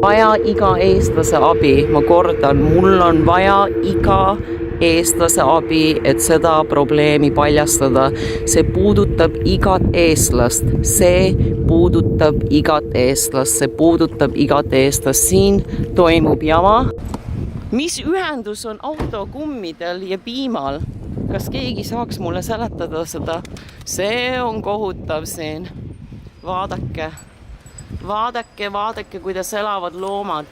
Vaja iga eestlase abi, ma kordan, mul on vaja iga eestlase abi, et seda probleemi paljastada. See puudutab igat eestlast, see puudutab igat eestlast, see puudutab igat eestlast. Siin toimub jama. Mis ühendus on autokummidel ja piimal? Kas keegi saaks mulle seletada seda? See on kohutav siin. Vaadake. Vaadake, kuidas elavad loomad.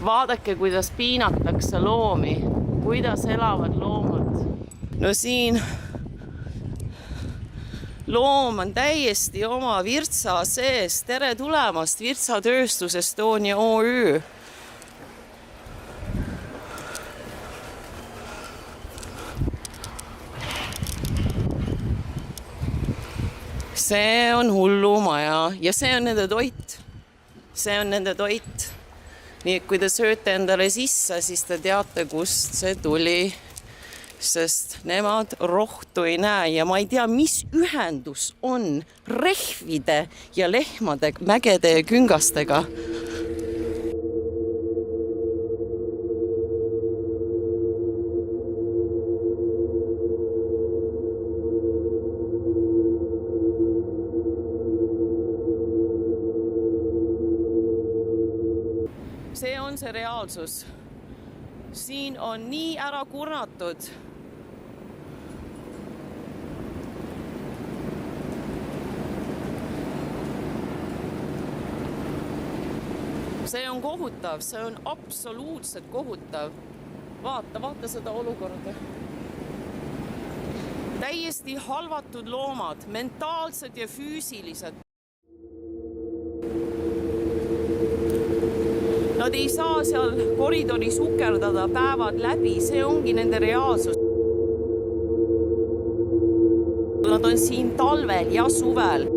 Vaadake, kuidas piinatakse loomi. Kuidas elavad loomad. No siin loom on täiesti oma Virtsa sees. Tere tulemast, Virtsa Tööstus Estonia OÜ. See on hullumaja ja see on nende toit. See on nende toit. Nii et kui te sööte endale sisse, siis te teate, kust see tuli. Sest nemad rohtu ei näe ja ma ei tea, mis ühendus on rehvide ja lehmade, mägede ja küngastega. See on see reaalsus. Siin on nii ära kurnatud. See on kohutav, see on absoluutselt kohutav. Vaata seda olukorda. Täiesti halvatud loomad, mentaalsed ja füüsilised. Nad ei saa seal koridoris ukerdada päevad läbi, see ongi nende reaalsus. Nad on siin talvel ja suvel.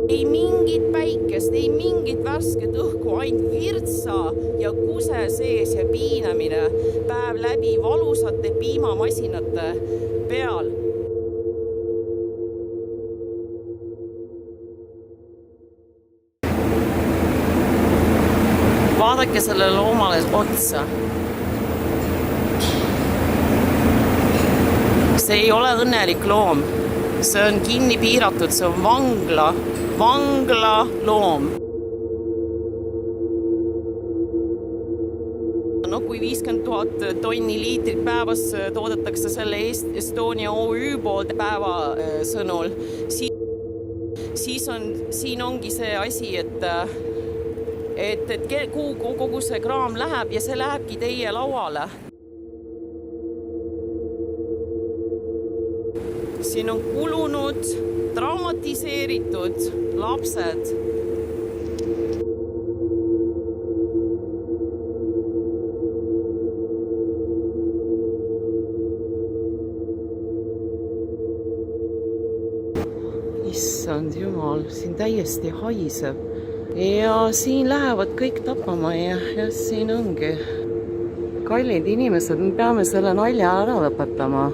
Ei mingit päikest, ei mingit värsket õhku, ainult Virtsa ja kuse sees ja piinamine päev läbi valusate piimamasinate peal. Vaadake selle loomale otsa. See ei ole õnnelik loom. See on kinni piiratud, see on vangla loom. No kui 50 000 tonni liitrit päevas toodetakse selle Estonia OÜ poolt päeva sõnul, siis siin ongi see asi, et kuhu kogu see kraam läheb ja see lähebki teie lauale. Siin on kulunud, traumatiseeritud lapsed. Issand jumal, siin täiesti haiseb. Ja siin lähevad kõik tapama ja siin ongi. Kallid inimesed, me peame selle nalja ära lõpetama.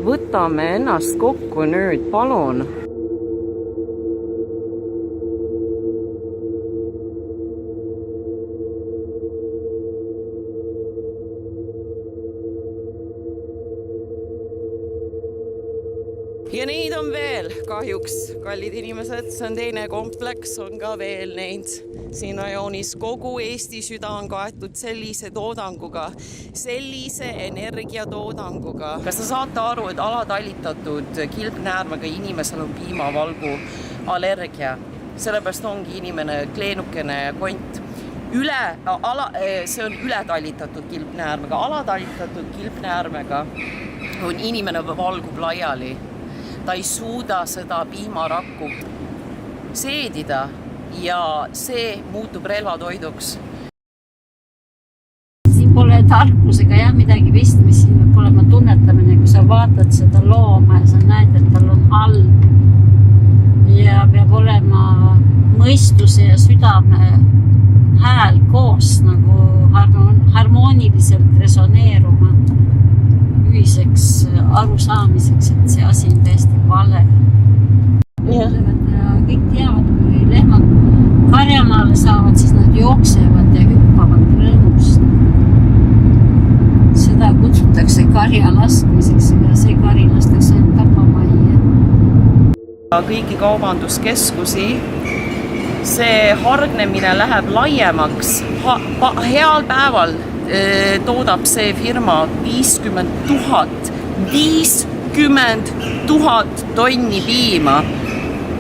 Võtame ennast kokku nüüd, palun. Ja neid on veel kahjuks, kallid inimesed, see on teine kompleks, on ka veel neid. Siin rajoonis kogu Eesti süda on kaetud sellise toodanguga, sellise energiatoodanguga. Kas te saate aru, et alatallitatud kilpnäärmega inimesel on piimavalgu allergia? Sellepärast ongi inimene kleenukene kont. See on ületallitatud kilpnäärmega. Alatallitatud kilpnäärmega on inimene valgub laiali. Ta ei suuda seda piimarakku seedida ja see muutub relvatoiduks. Siin pole tarkusega jah midagi pistmist, siin peab olema tunnetamine, kui sa vaatad seda looma ja sa näed, et tal on all ja peab olema mõistuse ja südame hääl koos nagu harmooniliselt resoneeruma ühiseks arusaamiseks, et see asi on täiesti vale. Ja kõik teavad, kui lehmad karjamaale saavad, siis nad jooksevad ja hüppavad rõõmust. Seda kutsutakse karja laskmiseks ja see kari lastakse tapamajja. Kõiki kaubanduskeskusi, see hargnemine läheb laiemaks. Heal päeval toodab see firma 50 000 tonni piima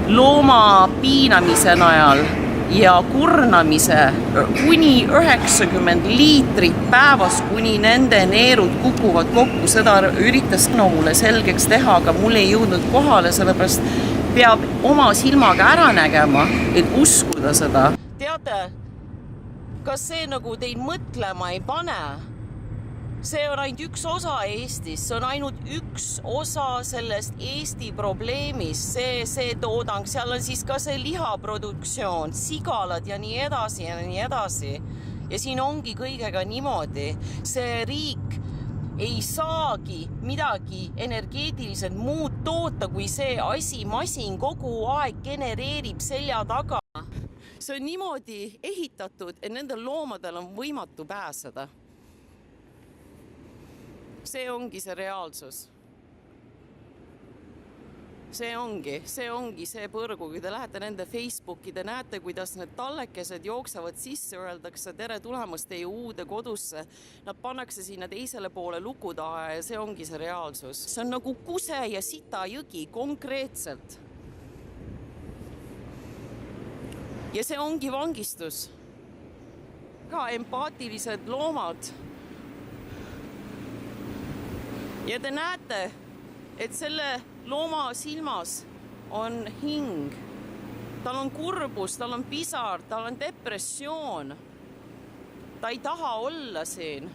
looma piinamise najal ja kurnamise kuni 90 liitrit päevas, kuni nende neerud kukuvad kokku. Seda üritas mulle selgeks teha, aga mul ei jõudnud kohale, sellepärast peab oma silmaga ära nägema, et uskuda seda. Teate, kas see nagu teid mõtlema ei pane? See on ainult üks osa Eestis, see on ainult üks osa sellest Eesti probleemist, see toodang, seal on siis ka see lihaproduktsioon, sigalad ja nii edasi ja nii edasi. Ja siin ongi kõigega niimoodi. See riik ei saagi midagi energeetiliselt muud toota, kui see masin kogu aeg genereerib selja taga. See on niimoodi ehitatud, et nendel loomadel on võimatu pääseda. See ongi see reaalsus. See ongi see põrgu, kui te lähete nende Facebooki, te näete, kuidas need tallekesed jooksevad sisse, öeldakse tere tulemast teie uude kodusse. Nad pannakse sinna teisele poole luku taha ja see ongi see reaalsus. See on nagu Kuse ja Sita jõgi konkreetselt. Ja see ongi vangistus. Ka empaatilised loomad. Ja te näete, et selle looma silmas on hing. Tal on kurbus, tal on pisar, tal on depressioon. Ta ei taha olla siin.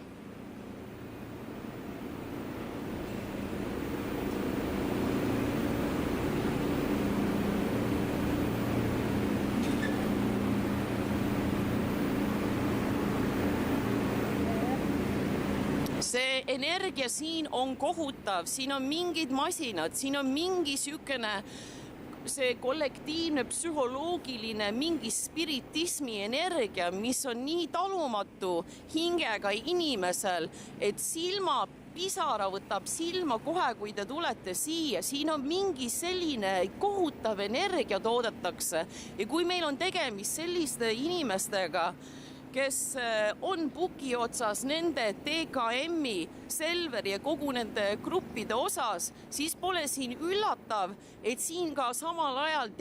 See energia siin on kohutav, siin on mingid masinad, siin on mingi sükene see kollektiivne, psühholoogiline, mingi spiritismi energia, mis on nii talumatu hingega inimesel, et pisara võtab silma kohe, kui te tulete siia. Siin on mingi selline kohutav energia toodetakse ja kui meil on tegemist selliste inimestega, kes on puki otsas nende TKM-i, Selveri ja kogu nende gruppide osas, siis pole siin üllatav, et siin ka samal ajal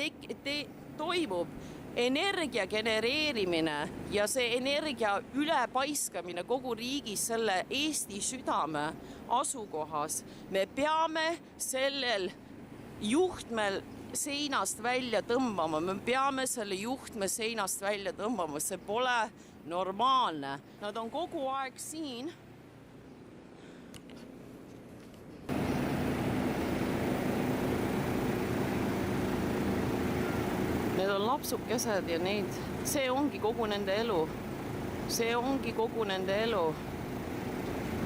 toimub energia genereerimine ja see energia ülepaiskamine kogu riigis selle Eesti südame asukohas. Me peame sellel juhtmel seinast välja tõmbama, me peame selle juhtme seinast välja tõmbama, see pole normaalne. Nad on kogu aeg siin. Need on lapsukesed ja see ongi kogu nende elu. See ongi kogu nende elu.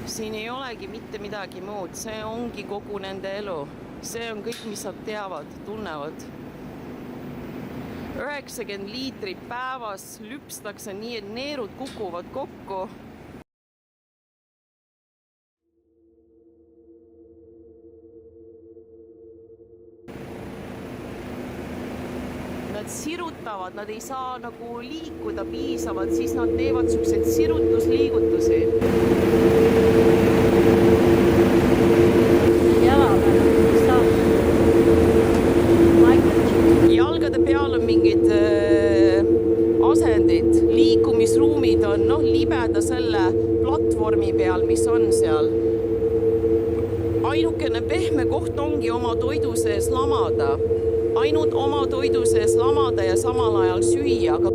Siin ei olegi mitte midagi muud, see ongi kogu nende elu. See on kõik, mis nad teavad, tunnevad. 90 liitrit päevas lüpstakse nii, et neerud kukuvad kokku. Nad sirutavad, nad ei saa nagu liikuda piisavalt, siis nad teevad selliseid sirutusliigutusi. Jalgade peal on mingid asendid, liikumisruumid on libeda selle platvormi peal, mis on seal. Ainukene pehme koht ongi oma toidu sees lamada. Ainult oma toidu sees lamada ja samal ajal süüa, aga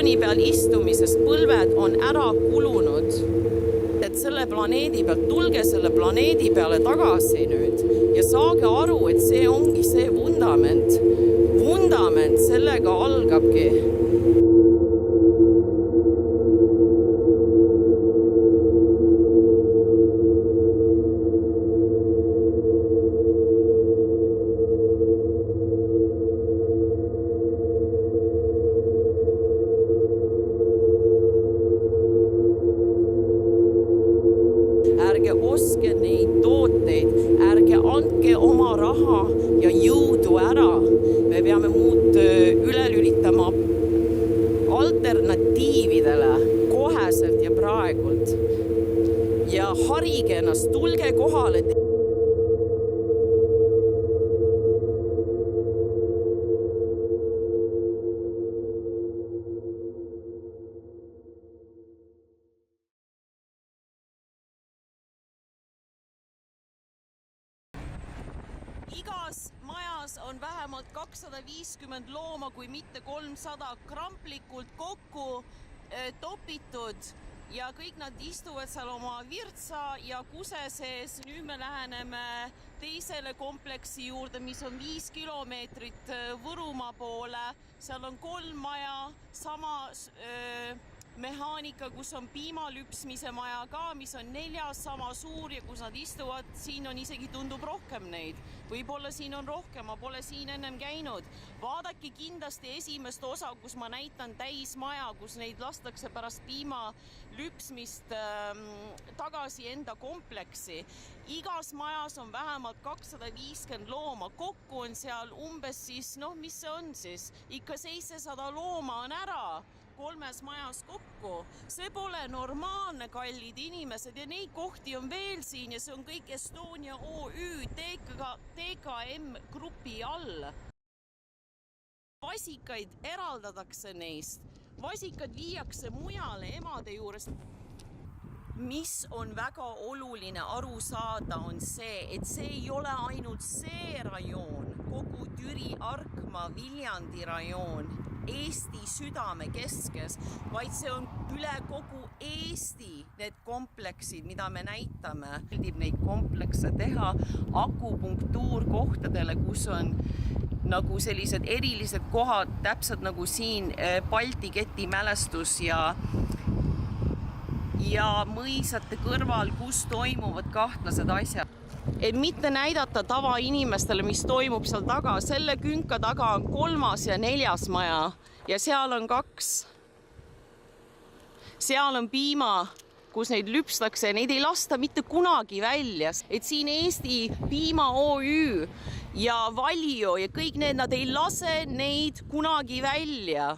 diivani peal istumisest põlved on ära kulunud. Et selle planeedi pealt, tulge selle planeedi peale tagasi nüüd ja saage aru, et see ongi see vundament. Vundament sellega algabki. Ärge oske neid tooteid, ärge andke oma raha ja jõudu ära. Me peame muud üle lülitama alternatiividele koheselt ja praegult. Ja harige ennast, tulge kohale. Igas majas on vähemalt 250 looma, kui mitte 300 kramplikult kokku topitud ja kõik nad istuvad seal oma virtsa ja kuse sees. Nüüd me läheneme teisele kompleksi juurde, mis on 5 kilomeetrit Võrumaa poole. Seal on 3 maja, sama mehaanika, kus on piimalüpsmise maja ka, mis on 4 sama suur ja kus nad istuvad, siin on isegi tundub rohkem neid. Võib-olla siin on rohkem, ma pole siin ennem käinud. Vaadake kindlasti esimest osa, kus ma näitan täismaja, kus neid lastakse pärast piimalüpsmist tagasi enda kompleksi. Igas majas on vähemalt 250 looma, kokku on seal umbes siis, mis see on siis? Ikka 700 looma on ära 3 majas kokku. See pole normaalne, kallid inimesed, ja neid kohti on veel siin ja see on kõik Estonia OÜ TKM grupi all. Vasikaid eraldatakse neist. Vasikad viiakse mujale emade juurest. Mis on väga oluline aru saada, on see, et see ei ole ainult see rajoon, kogu Türi, Arkma, Viljandi rajoon, Eesti südame keskes, vaid see on üle kogu Eesti need kompleksid, mida me näitame. Meeldib neid komplekse teha akupunktuurkohtadele, kus on nagu sellised erilised kohad, täpselt nagu siin Balti keti mälestus ja mõisate kõrval, kus toimuvad kahtlased asjad. Et mitte näidata tavainimestele, mis toimub seal taga. Selle künka taga on 3. ja 4. maja ja seal on 2. Seal on piima, kus neid lüpstakse ja neid ei lasta mitte kunagi välja. Et siin Eesti Piima OÜ ja Valio ja kõik need, nad ei lase neid kunagi välja.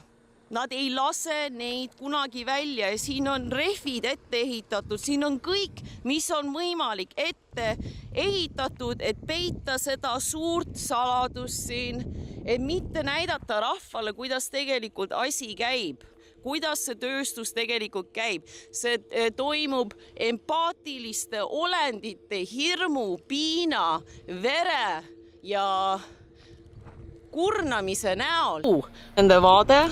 Nad ei lase neid kunagi välja ja siin on rehvid ette ehitatud, siin on kõik, mis on võimalik ette ehitatud, et peita seda suurt saladust siin, et mitte näidata rahvale, kuidas tegelikult asi käib, kuidas see tööstus tegelikult käib. See toimub empaatiliste olendite, hirmu, piina, vere ja kurnamise näol. Nende vaade.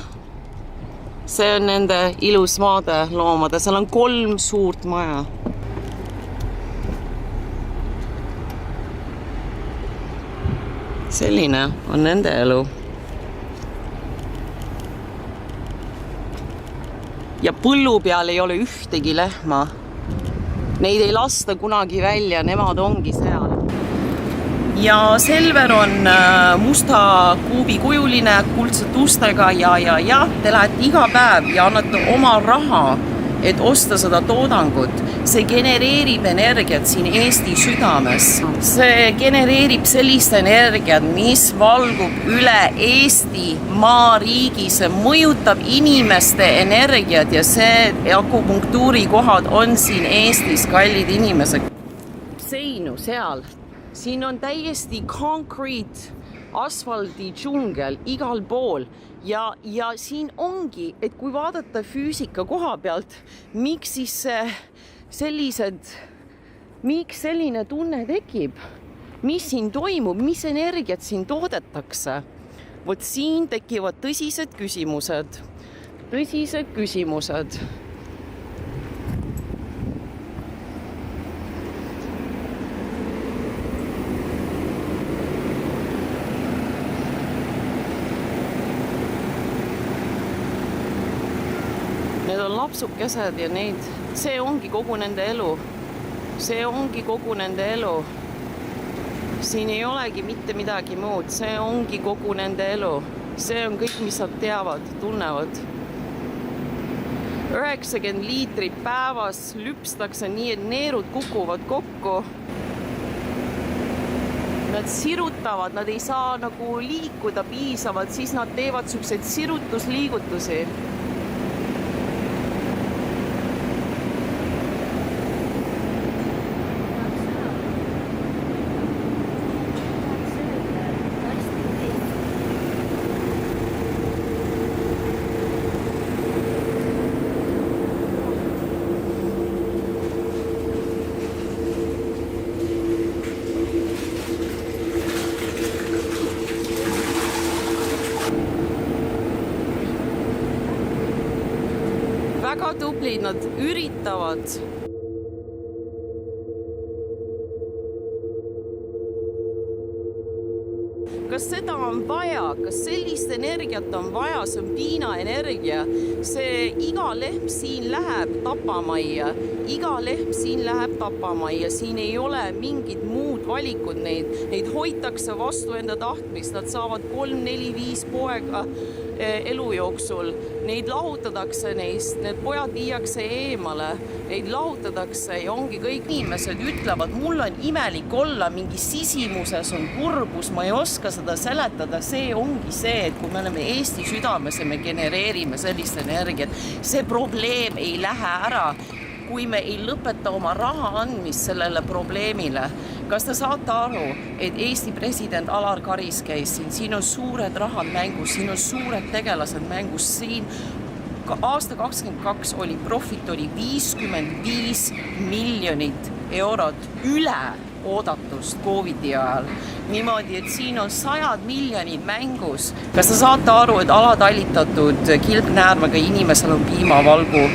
See on nende ilus maade loomade. Seal on 3 suurt maja. Selline on nende elu. Ja põllu peal ei ole ühtegi lehma. Neid ei lasta kunagi välja, nemad ongi seal. Ja Selver on musta kuubi kujuline, kuldsed ustega ja te lähete iga päev ja annate oma raha, et osta seda toodangut. See genereerib energiat siin Eesti südames. See genereerib sellist energiat, mis valgub üle Eesti maariigi. See mõjutab inimeste energiat ja see akupunktuuri kohad on siin Eestis, kallid inimesed. Seinu seal. Siin on täiesti concrete asfaldi džungel igal pool ja siin ongi, et kui vaadata füüsika koha pealt, miks siis miks selline tunne tekib, mis siin toimub, mis energiat siin toodetakse. Vot siin tekivad tõsised küsimused. tõsised küsimused. Need on lapsukesed ja see ongi kogu nende elu. See ongi kogu nende elu. Siin ei olegi mitte midagi muud. See ongi kogu nende elu. See on kõik, mis nad teavad, tunnevad. 90 liitrit päevas lüpstakse nii, et neerud kukuvad kokku. Nad sirutavad, nad ei saa nagu liikuda piisavalt, siis nad teevad selliseid sirutusliigutusi. Väga tublid, nad üritavad. Kas seda on vaja? Kas sellist energiat on vaja? See on piinaenergia. See iga lehm siin läheb tapamajja. Iga lehm siin läheb tapamajja. Siin ei ole mingid muud valikud neid. Neid hoitakse vastu enda tahtmist. Nad saavad 3, 4, 5 poega elu jooksul. Neid lahutatakse neist, need pojad viiakse eemale, neid lahutatakse ja ongi kõik inimesed ütlevad, mul on imelik olla, mingi sisimuses on kurbus, ma ei oska seda seletada, see ongi see, et kui me oleme Eesti südames ja me genereerime sellist energiat, see probleem ei lähe ära, kui me ei lõpeta oma raha andmist sellele probleemile. Kas te saate aru, et Eesti president Alar Karis käis siin on suured rahad mängus, siin on suured tegelased mängus, siin aasta 22 oli profit oli 55 miljonit eurot üle oodatust COVID-i ajal. Niimoodi, et siin on 100 miljonid mängus. Kas te saate aru, et alatallitatud kilpnäärmega inimesel on piimavalgu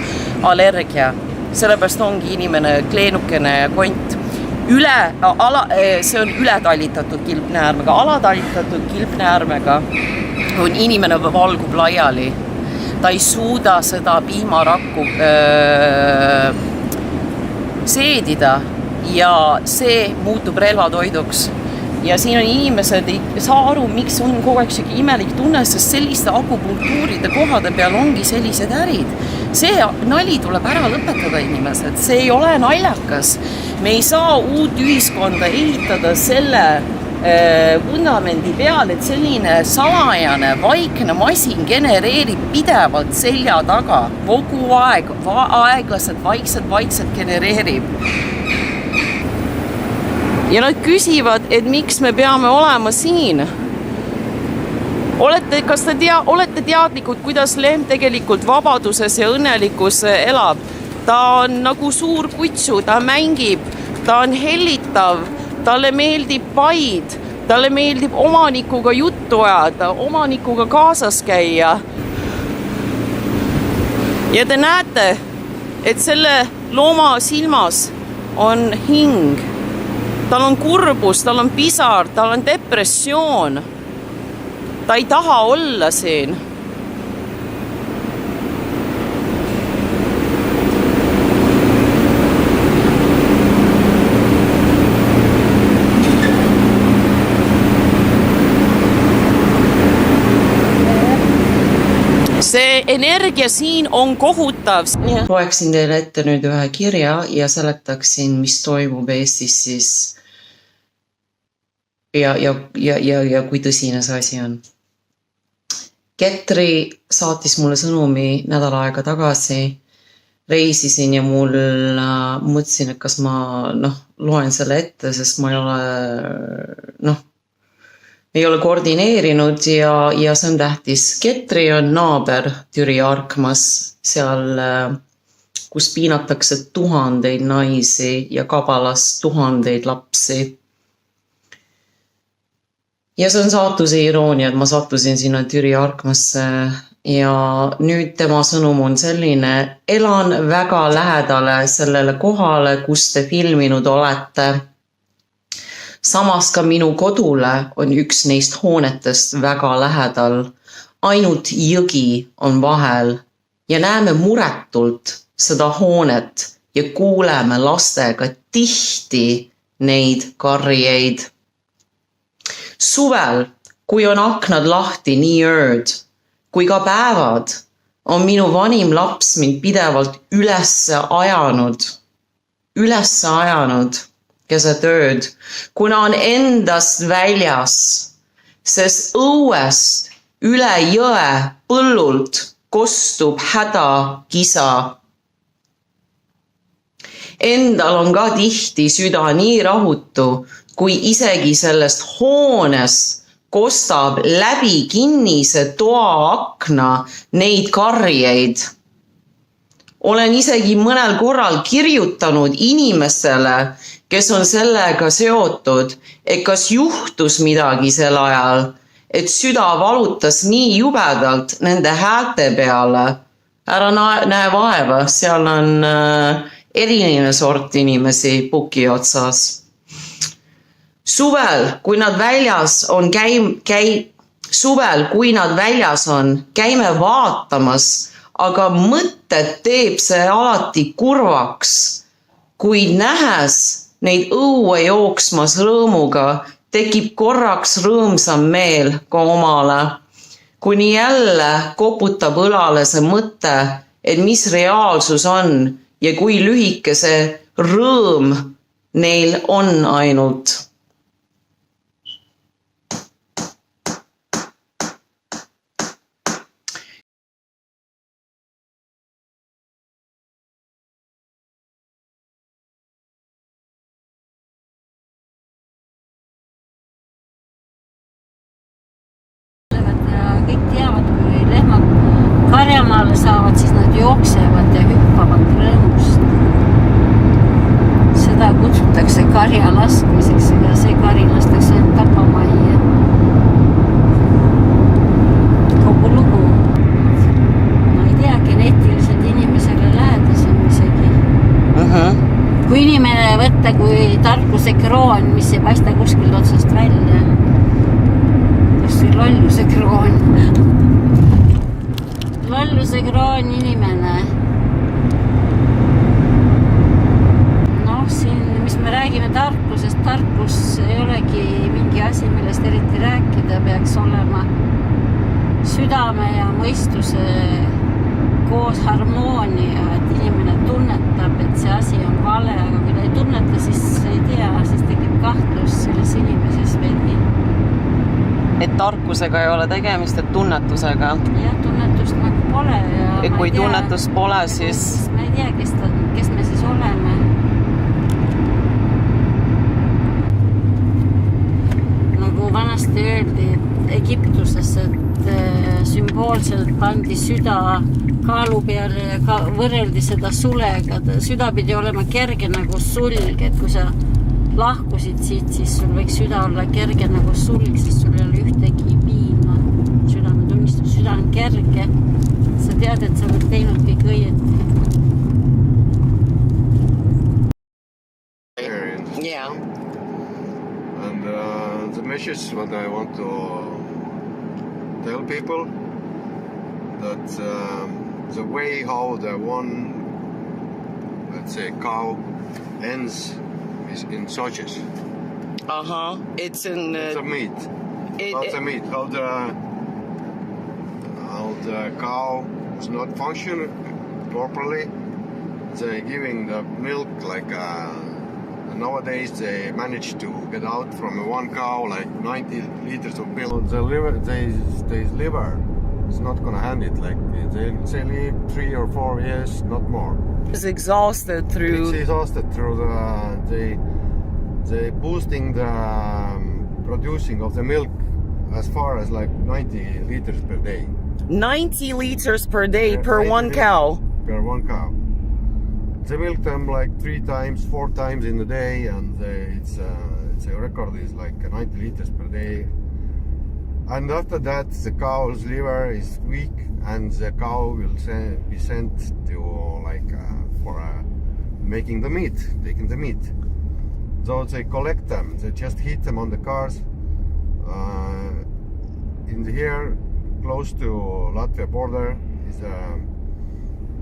allergia? Sellepärast ongi inimene kleenukene ja kont. See on ületallitatud kilpnäärmega. Alatallitatud kilpnäärmega on inimene valgub laiali. Ta ei suuda seda piimarakku seedida ja see muutub relvatoiduks. Ja siin on inimesed ei saa aru, miks on kogu aeg siuke imelik tunne, sest selliste akupunktuuride kohade peal ongi sellised ärid. See nali tuleb ära lõpetada inimesed, see ei ole naljakas. Me ei saa uut ühiskonda ehitada selle vundamendi peal, et selline salajane, vaikne masin genereerib pidevalt selja taga. Kogu aeg, aeglaselt, vaikselt genereerib. Ja nad küsivad, et miks me peame olema siin. Kas te olete teadlikud, kuidas lehm tegelikult vabaduses ja õnnelikus elab? Ta on nagu suur kutsu, ta mängib, ta on hellitav, talle meeldib paid, talle meeldib omanikuga juttu ajada, omanikuga kaasas käia. Ja te näete, et selle looma silmas on hing. Tal on kurbus, tal on pisar, tal on depressioon. Ta ei taha olla siin. See energia siin on kohutav. Loeksin teile ette nüüd ühe kirja ja seletaksin, mis toimub Eestis siis ja kui tõsine see asi on. Ketri saatis mulle sõnumi nädal aega tagasi. Reisisin ja mul mõtlesin, et kas ma loen selle ette, sest ma ei ole koordineerinud ja see on tähtis. Ketri on naaber Türi Arkmas, seal, kus piinatakse 1000 naisi ja Kabalas 1000 lapsi. ja see on saatuse iroonia, et ma sattusin sinna Türi Arkmasse ja nüüd tema sõnum on selline, elan väga lähedale sellele kohale, kus te filminud olete. Samas ka minu kodule on üks neist hoonetest väga lähedal. Ainult jõgi on vahel ja näeme muretult seda hoonet ja kuuleme lastega tihti neid karjeid. Suvel, kui on aknad lahti nii ööd kui ka päevad, on minu vanim laps mind pidevalt ülesse ajanud keset ööd, kuna on endast väljas, sest õuest üle jõe põllult kostub hädakisa. Endal on ka tihti süda nii rahutu, kui isegi sellest hoonest kostab läbi kinnise toa akna neid karjeid. Olen isegi mõnel korral kirjutanud inimestele, kes on sellega seotud, et kas juhtus midagi sel ajal, et süda valutas nii jubedalt nende häälte peale. Ära näe vaeva, seal on eriline sort inimesi puki otsas. Suvel, kui nad väljas on, käime vaatamas, aga mõtted teeb see alati kurvaks. Kuid nähes neid õue jooksmas rõõmuga, tekib korraks rõõmsam meel ka omale. Kuni jälle koputab õlale see mõte, et mis reaalsus on ja kui lühike see rõõm neil on ainult. Kõik teavad, kui lehmad karjamaale saavad, siis nad jooksevad ja hüppavad rõõmust. Seda kutsutakse karja laskmiseks ja see kari lastakse tapamajja. Kogu lugu. Ma ei tea, geneetiliselt inimesele lähedasem isegi. Kui inimene võtta kui tarkuse kroon, mis ei paista kuskilt otsast välja. Lolluse kroon. Lolluse kroon inimene. Noh, siin, mis me räägime tarkusest, tarkus ei olegi mingi asi, millest eriti rääkida peaks olema. Südame ja mõistuse koos harmoonia, et inimene tunnetab, et see asi on vale, aga kui ta ei tunneta, siis ei tea, siis tekib kahtlus selles inimeses veidi. Et tarkusega ei ole tegemist, et tunnetusega. Jah, tunnetust nagu pole. Ja kui tunnetust pole, siis... Ma ei tea, kes me siis oleme. Nagu vanasti öeldi Egiptuses, et sümboolselt pandi süda kaalu peale ja võrreldi seda sulega. Süda pidi olema kerge nagu sulg, et kui sa lahkusid siit, siis sul võiks süda olla kerge nagu sulg, siis sul ei ole ühtegi piina. Südametunnistus, süda on kerge. Sa tead, et sa oled teinud kõik õieti. Yeah. And the message what I want to tell people that the way how the one, let's say, cow ends is in sausages. It's in... It's a meat. Not the meat. How the cow is not functioning properly. They're giving the milk like... nowadays they manage to get out from one cow like 90 liters of milk. The liver, the liver is not going to handle it. Like they live 3 or 4 years, not more. It's exhausted through... It's exhausted through the boosting the producing of the milk as far as like 90 liters per day. 90 liters per day per one cow? Per one cow. They milk them like 3 times, 4 times in a day, and it's a record is like 90 liters per day. And after that, the cow's liver is weak, and the cow will be sent to for making the meat, taking the meat. So they collect them. They just hit them on the cars. In here, close to Latvia border, is a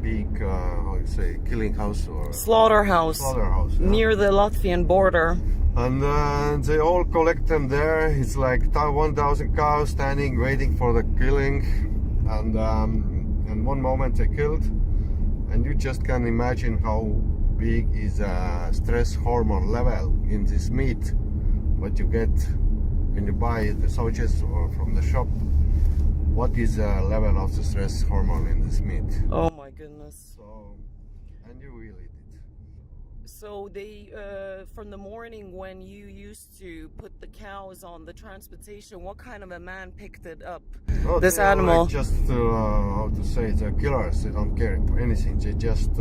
big, how you say, killing house or Slaughterhouse. slaughterhouse. Yeah. Near the Latvian border. And they all collect them there. It's like 1,000 cows standing, waiting for the killing. And one moment they killed. And you just can imagine how big is stress hormone level in this meat. What you get when you buy the sausages or from the shop. What is the level of the stress hormone in this meat? Oh my goodness. So, and you will eat it. So they, from the morning when you used to put the cows on the transportation, what kind of a man picked it up? No, This they are animal. like just how to say, they're killers. They don't care for anything. They just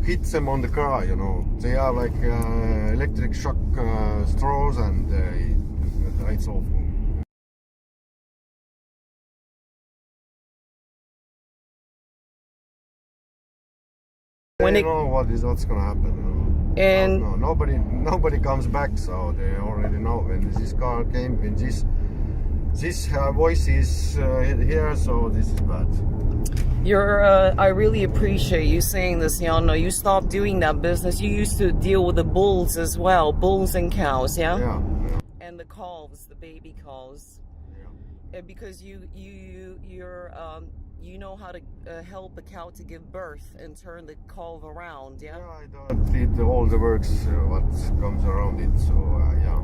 hit them on the car. You know, they are like electric shock straws, and it's awful. When They it- know what's gonna happen. You know. And- no, nobody comes back, so they already know when this car came, when this voice is here, so this is bad. I really appreciate you saying this, Jana. You stopped doing that business. You used to deal with the bulls as well, bulls and cows, yeah? Yeah. And the calves, the baby calves. Yeah. Because you know how to help a cow to give birth and turn the calf around, yeah? Yeah, I don't did all the works what comes around it, so yeah.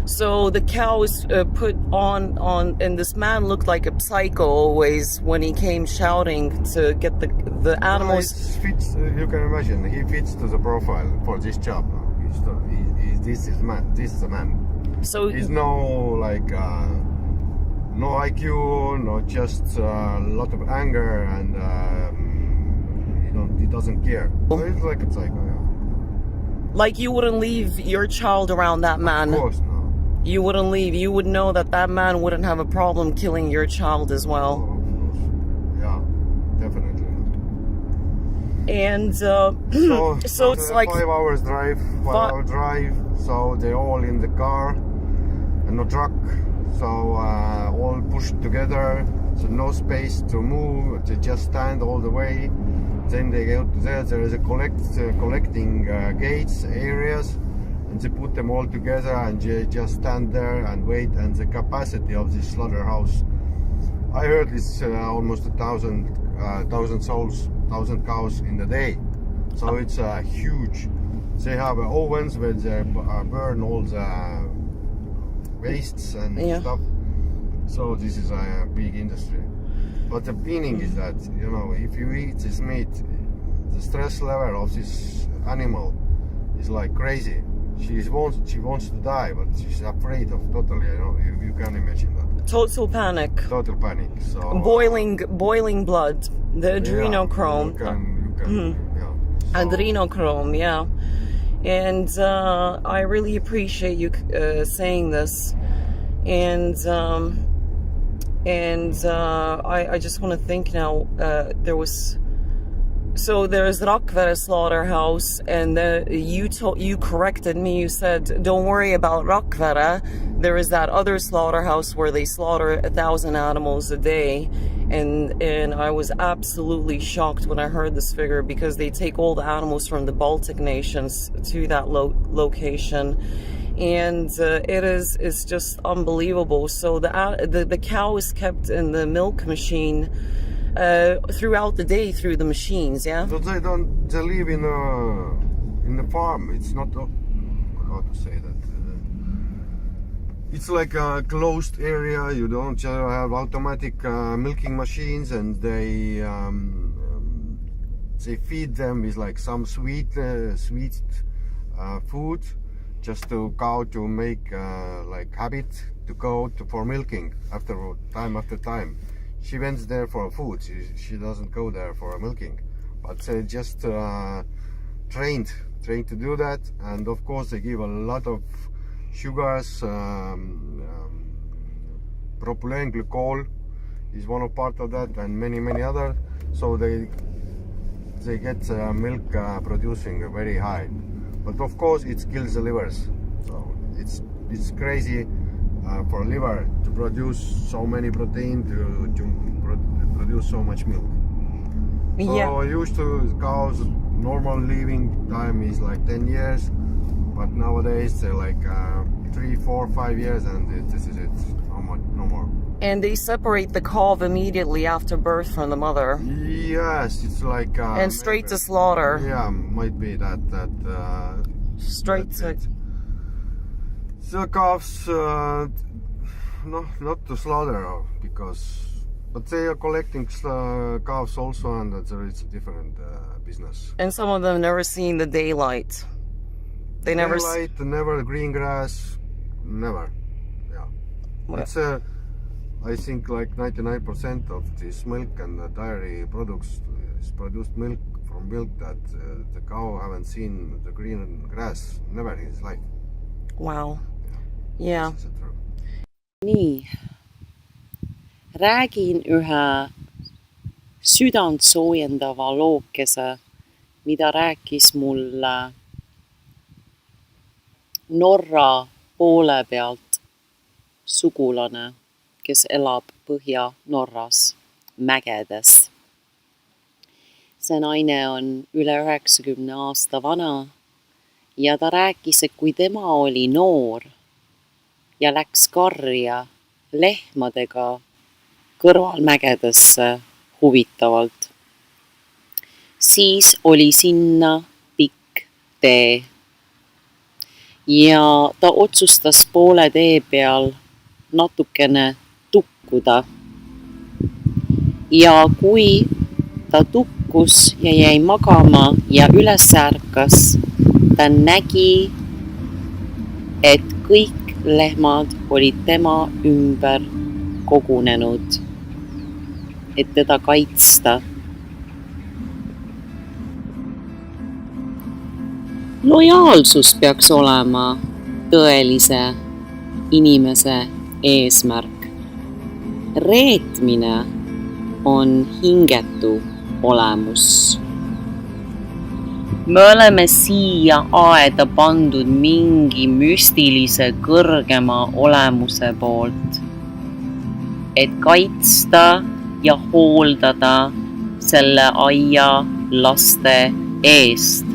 So the cow is put on, and this man looked like a psycho always when he came shouting to get the animals. It fits, you can imagine, he fits to the profile for this job. This is the man. So He's no like no IQ, no just a lot of anger, and he doesn't care. So he's like a psycho. Yeah. like you wouldn't leave your child around that man. Of course, no. You wouldn't leave. You would know that that man wouldn't have a problem killing your child as well. Oh, of course. Yeah, definitely. And So so it's like 5 hours drive, 5-hour drive. So they're all in the car and no truck. So all pushed together. So no space to move. They just stand all the way. Then they go to there. There is a collecting gates areas, and they put them all together and they just stand there and wait. And the capacity of this slaughterhouse, I heard it's almost 1,000 souls, 1,000 cows in the day. So it's huge. They have ovens where they burn all the wastes and Yeah. stuff. So this is a big industry. But the meaning is that, you know, if you eat this meat, the stress level of this animal is like crazy. She wants to die, but she's afraid of totally. You know, you can imagine that. total panic, Total panic. So boiling blood, the adrenochrome. Yeah, you can, yeah. So, Adrenochrome, yeah. And I really appreciate you saying this. And I just want to think now. There's Rakvere slaughterhouse, and you corrected me. You said, "Don't worry about Rakvere. There is that other slaughterhouse where they slaughter 1,000 animals a day." And I was absolutely shocked when I heard this figure, because they take all the animals from the Baltic nations to that location, and it's just unbelievable. So the cow is kept in the milk machine throughout the day through the machines, yeah. So they live in the farm. It's not how to say that. It's like a closed area. You don't have automatic milking machines, and they feed them with like some sweet food, just to cow to make like habit to go for milking after time. She went there for food. She doesn't go there for milking, but they just trained to do that. And of course they give a lot of sugars, propylene glycol is one of part of that, and many other. So they get milk producing very high, but of course it kills the livers. So it's crazy for liver to produce so many protein to produce so much milk. So used to cows normal living time is like 10 years, but nowadays they're like 3, 4, 5 years, and this is it. No more. And they separate the calf immediately after birth from the mother. Yes, it's like and straight to slaughter. Yeah, might be that straight to. So calves, no, not to slaughter, but they are collecting calves also, and it's a different business. And some of them never seen the daylight. They never. Daylight, never green grass, never. Yeah, Well, it's I think like 99% of this milk and the dairy products is produced milk from milk that the cow haven't seen the green grass never in his life. wow. Yeah. This is the truth. Nii, räägin ühe südant soojendava lookese, mida rääkis mulle Norra poole pealt sugulane, kes elab Põhja-Norras mägedes. See naine on üle 90 aasta vana ja ta rääkis, et kui tema oli noor ja läks karja lehmadega kõrvalmägedesse huvitavalt, siis oli sinna pikk tee. Ja ta otsustas poole tee peal natukene tukkuda. Ja kui ta tukkus ja jäi magama ja üles ärkas, ta nägi, et kõik lehmad olid tema ümber kogunenud, et teda kaitsta. Lojaalsus peaks olema tõelise inimese eesmärk. Reetmine on hingetu olemus. Me oleme siia aeda pandud mingi müstilise kõrgema olemuse poolt, et kaitsta ja hooldada selle aia laste eest.